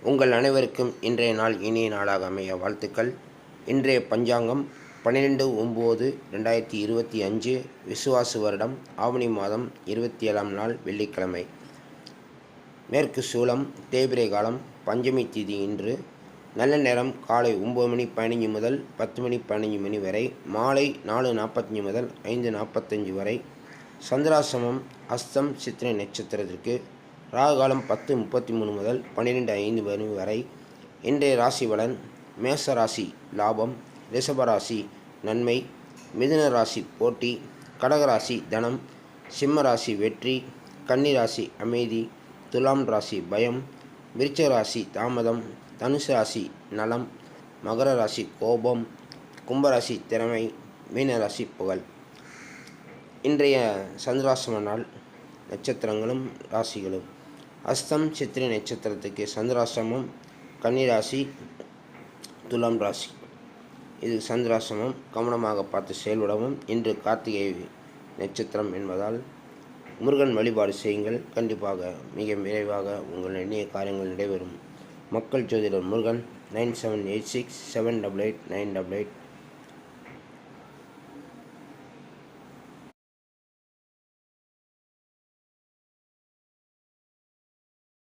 உங்கள் அனைவருக்கும் இன்றைய நாள் இனிய நாளாக அமைய வாழ்த்துக்கள். இன்றைய பஞ்சாங்கம் 12/9/2025 விசுவாசு வருடம் ஆவணி மாதம் 27ஆம் நாள் வெள்ளிக்கிழமை. மேற்கு சூலம் தேய்பிறை காலம் பஞ்சமி திதி. இன்று நல்ல நேரம் காலை 9:15 முதல் 10:15 வரை, மாலை 4:45 முதல் 5:45 வரை. சந்திராசிரமம் அஸ்தம் சித்திரை நட்சத்திரத்திற்கு. ராகு காலம் 10:33 முதல் 12:05 வரை. இன்றைய ராசி பலன்: மேச ராசி லாபம், ரிஷபராசி நன்மை, மிதுன ராசி போட்டி, கடகராசி தனம், சிம்ம ராசி வெற்றி, கன்னி ராசி அமைதி, துலாம் ராசி பயம், விருச்சிக ராசி தாமதம், தனுசு ராசி நலம், மகர ராசி கோபம், கும்பராசி திறமை, மீனராசி புகழ். இன்றைய சந்திராசிரம நாள் நட்சத்திரங்களும் ராசிகளும்: அஸ்தம் சித்திரை நட்சத்திரத்துக்கு சந்திராசிரமம் கன்னிராசி, துலாம் ராசி. இது சந்திராசிரமம், கவனமாக பார்த்து செயல்படவும். இன்று கார்த்திகை நட்சத்திரம் என்பதால் முருகன் வழிபாடு செய்யுங்கள். கண்டிப்பாக மிக விரைவாக உங்கள் எண்ணிய காரியங்கள் நடைபெறும். மக்கள் ஜோதிடர் முருகன். 9786788988